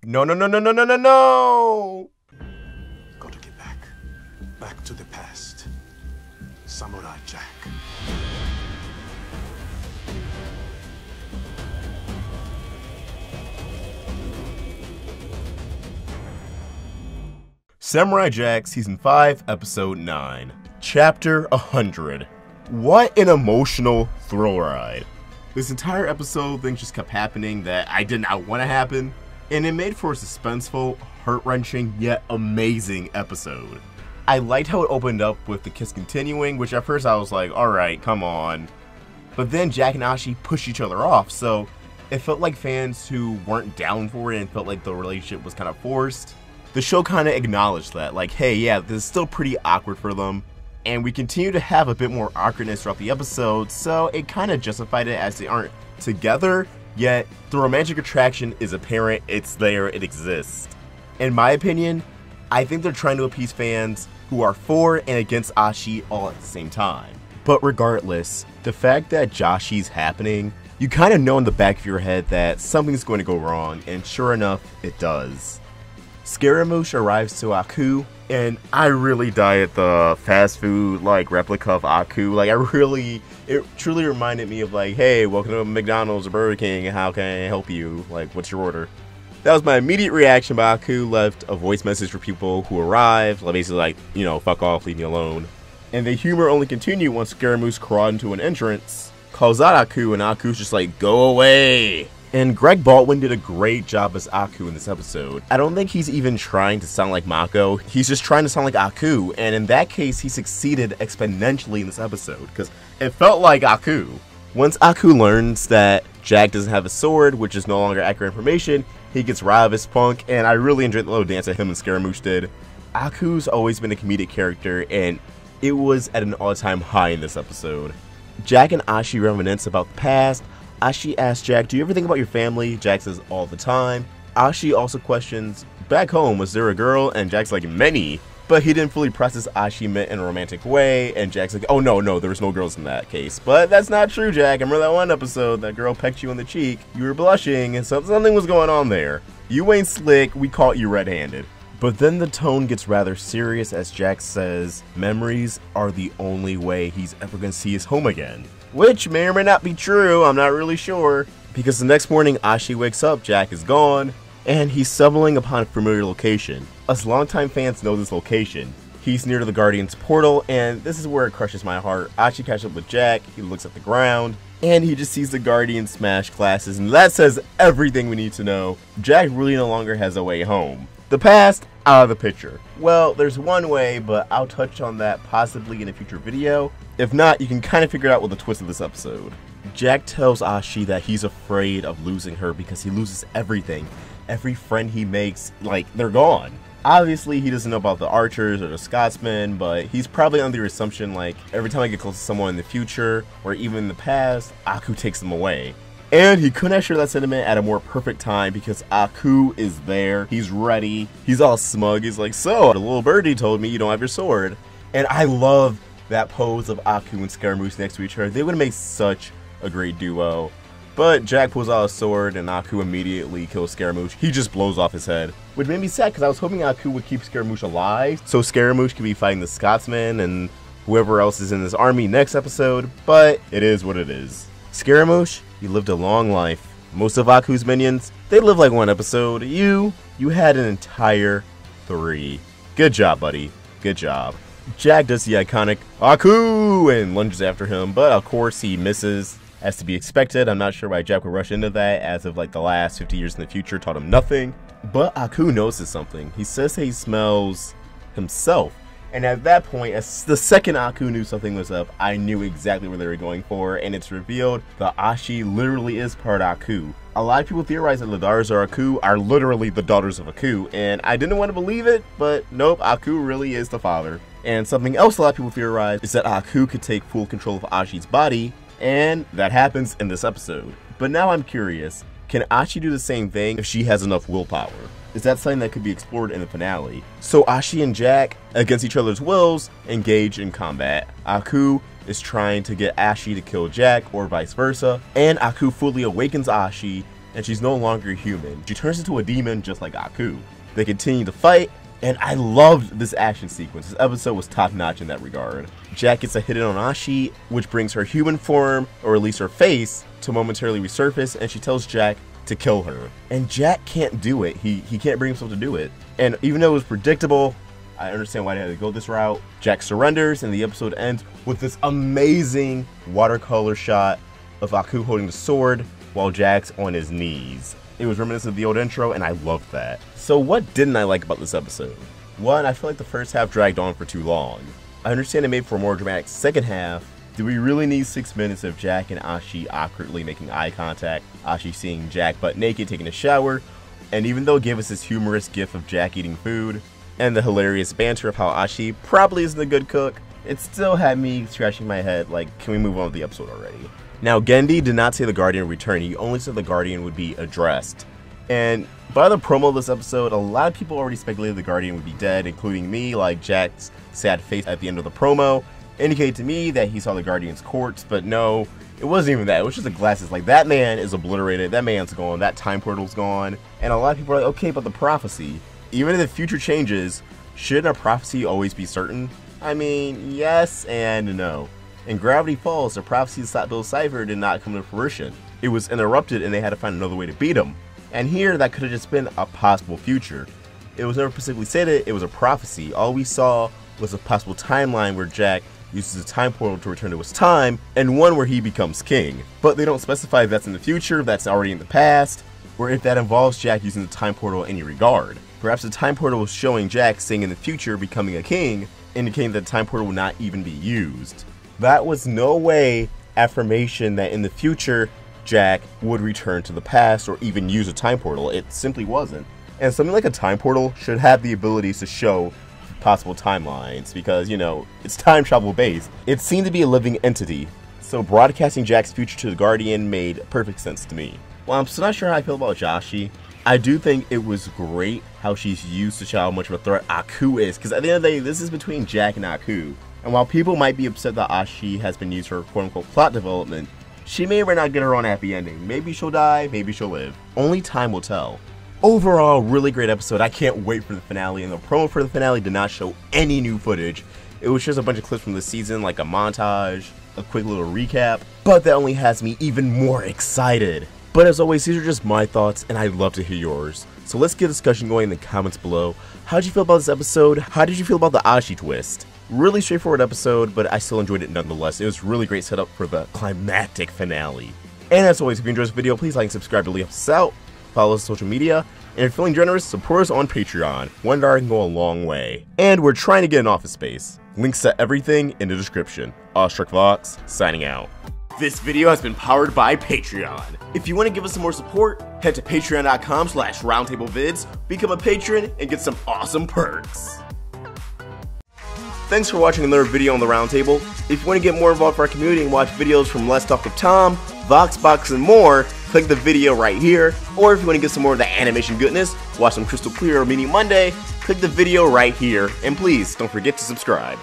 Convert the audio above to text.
No, no, no, no, no, no, no, no! Gotta get back. Back to the past. Samurai Jack. Samurai Jack Season 5, Episode 9. Chapter 100. What an emotional thrill ride. This entire episode, things just kept happening that I did not want to happen, and it made for a suspenseful, heart-wrenching, yet amazing episode. I liked how it opened up with the kiss continuing, which at first I was like, alright, come on. But then Jack and Ashi pushed each other off, so it felt like fans who weren't down for it and felt like the relationship was kind of forced. The show kind of acknowledged that, like, hey, yeah, this is still pretty awkward for them, and we continue to have a bit more awkwardness throughout the episode, so it kind of justified it as they aren't together, yet the romantic attraction is apparent, it's there, it exists. In my opinion, I think they're trying to appease fans who are for and against Ashi all at the same time. But regardless, the fact that Joshi's happening, you kind of know in the back of your head that something's going to go wrong, and sure enough, it does. Scaramouche arrives to Aku, and I really die at the fast food like replica of Aku. Like it truly reminded me of like, hey, welcome to McDonald's or Burger King, how can I help you? Like, what's your order? That was my immediate reaction, but Aku left a voice message for people who arrived, like basically like, you know, fuck off, leave me alone. And the humor only continued once Scaramouche crawled into an entrance, calls out Aku, and Aku's just like, go away. And Greg Baldwin did a great job as Aku in this episode. I don't think he's even trying to sound like Mako, he's just trying to sound like Aku, and in that case he succeeded exponentially in this episode, because it felt like Aku. Once Aku learns that Jack doesn't have a sword, which is no longer accurate information, he gets rid of his punk, and I really enjoyed the little dance that him and Scaramouche did. Aku's always been a comedic character, and it was at an all-time high in this episode. Jack and Ashi reminisce about the past. Ashi asks Jack, do you ever think about your family? Jack says, all the time. Ashi also questions, back home, was there a girl? And Jack's like, many. But he didn't fully process Ashi meant in a romantic way, and Jack's like, oh no, there was no girls in that case. But that's not true, Jack. I remember that one episode, that girl pecked you on the cheek, you were blushing, and something was going on there. You ain't slick, we caught you red-handed. But then the tone gets rather serious as Jack says, memories are the only way he's ever gonna see his home again. Which may or may not be true, I'm not really sure. Because the next morning Ashi wakes up, Jack is gone, and he's stumbling upon a familiar location. Us longtime fans know this location. He's near to the Guardian's portal, and this is where it crushes my heart. Ashi catches up with Jack, he looks at the ground, and he just sees the Guardian smash glasses, and that says everything we need to know. Jack really no longer has a way home. The past, out of the picture. Well, there's one way, but I'll touch on that possibly in a future video. If not, you can kind of figure it out with the twist of this episode. Jack tells Ashi that he's afraid of losing her because he loses everything. Every friend he makes, like, they're gone. Obviously, he doesn't know about the Archers or the Scotsmen, but he's probably under the assumption, like, every time I get close to someone in the future, or even in the past, Aku takes them away. And he couldn't have shared that sentiment at a more perfect time because Aku is there, he's ready, he's all smug, he's like, so, the little birdie told me you don't have your sword. And I love that pose of Aku and Scaramouche next to each other. They would make such a great duo. But Jack pulls out a sword and Aku immediately kills Scaramouche. He just blows off his head. Which made me sad because I was hoping Aku would keep Scaramouche alive, so Scaramouche could be fighting the Scotsman and whoever else is in his army next episode, but it is what it is. Scaramouche, you lived a long life. Most of Aku's minions, they live like one episode. You had an entire 3. Good job, buddy. Good job. Jack does the iconic Aku and lunges after him, but of course he misses, as to be expected. I'm not sure why Jack would rush into that, as if like the last 50 years in the future taught him nothing. But Aku notices something. He says that he smells himself. And at that point, as the second Aku knew something was up, I knew exactly where they were going for, and it's revealed that Ashi literally is part Aku. A lot of people theorize that the daughters of Aku are literally the daughters of Aku, and I didn't want to believe it, but nope, Aku really is the father. And something else a lot of people theorize is that Aku could take full control of Ashi's body, and that happens in this episode. But now I'm curious, can Ashi do the same thing if she has enough willpower? Is that something that could be explored in the finale? So Ashi and Jack, against each other's wills, engage in combat. Aku is trying to get Ashi to kill Jack, or vice versa, and Aku fully awakens Ashi and she's no longer human. She turns into a demon just like Aku. They continue to fight, and I loved this action sequence. This episode was top-notch in that regard. Jack gets a hit on Ashi, which brings her human form, or at least her face, to momentarily resurface, and she tells Jack to kill her. And Jack can't do it. He can't bring himself to do it. And even though it was predictable, I understand why they had to go this route. Jack surrenders, and the episode ends with this amazing watercolor shot of Aku holding the sword while Jack's on his knees. It was reminiscent of the old intro, and I loved that. So what didn't I like about this episode? One, I feel like the first half dragged on for too long. I understand it made for a more dramatic second half. Do we really need 6 minutes of Jack and Ashi awkwardly making eye contact, Ashi seeing Jack butt naked taking a shower, and even though it gave us this humorous gif of Jack eating food, and the hilarious banter of how Ashi probably isn't a good cook, it still had me scratching my head like, can we move on with the episode already? Now, Genndy did not say the Guardian would return, he only said the Guardian would be addressed. And by the promo of this episode, a lot of people already speculated the Guardian would be dead, including me, like Jack's sad face at the end of the promo indicated to me that he saw the Guardian's corpse, but no, it wasn't even that. It was just the glasses. Like, that man is obliterated, that man's gone, that time portal's gone, and a lot of people are like, okay, but the prophecy, even if the future changes, shouldn't a prophecy always be certain? I mean, yes and no. In Gravity Falls, the prophecy to stop Bill Cipher did not come to fruition. It was interrupted and they had to find another way to beat him. And here, that could have just been a possible future. It was never specifically stated, it was a prophecy. All we saw was a possible timeline where Jack uses a time portal to return to his time, and one where he becomes king. But they don't specify if that's in the future, if that's already in the past, or if that involves Jack using the time portal in any regard. Perhaps the time portal was showing Jack staying in the future, becoming a king, indicating that the time portal would not even be used. That was no way affirmation that in the future, Jack would return to the past or even use a time portal. It simply wasn't. And something like a time portal should have the abilities to show possible timelines because, you know, it's time travel based. It seemed to be a living entity, so broadcasting Jack's future to the Guardian made perfect sense to me. While I'm still not sure how I feel about Joshi, I do think it was great how she's used to show how much of a threat Aku is, because at the end of the day, this is between Jack and Aku. And while people might be upset that Ashi has been used for quote-unquote plot development, she may or may not get her own happy ending. Maybe she'll die, maybe she'll live. Only time will tell. Overall, really great episode. I can't wait for the finale, and the promo for the finale did not show any new footage. It was just a bunch of clips from the season, like a montage, a quick little recap, but that only has me even more excited. But as always, these are just my thoughts, and I'd love to hear yours. So let's get a discussion going in the comments below. How did you feel about this episode? How did you feel about the Ashi twist? Really straightforward episode, but I still enjoyed it nonetheless. It was really great setup for the climactic finale. And as always, if you enjoyed this video, please like and subscribe to help us out. Follow us on social media, and if you're feeling generous, support us on Patreon. $1 can go a long way. And we're trying to get an office space. Links to everything in the description. Awestruck Vox, signing out. This video has been powered by Patreon. If you want to give us some more support, head to patreon.com/roundtablevids, become a patron, and get some awesome perks. Thanks for watching another video on the Roundtable. If you want to get more involved with our community and watch videos from Let's Talk with Tom, Voxbox, and more, click the video right here. Or if you want to get some more of the animation goodness, watch some Crystal Clear or Meaning Monday, click the video right here. And please, don't forget to subscribe.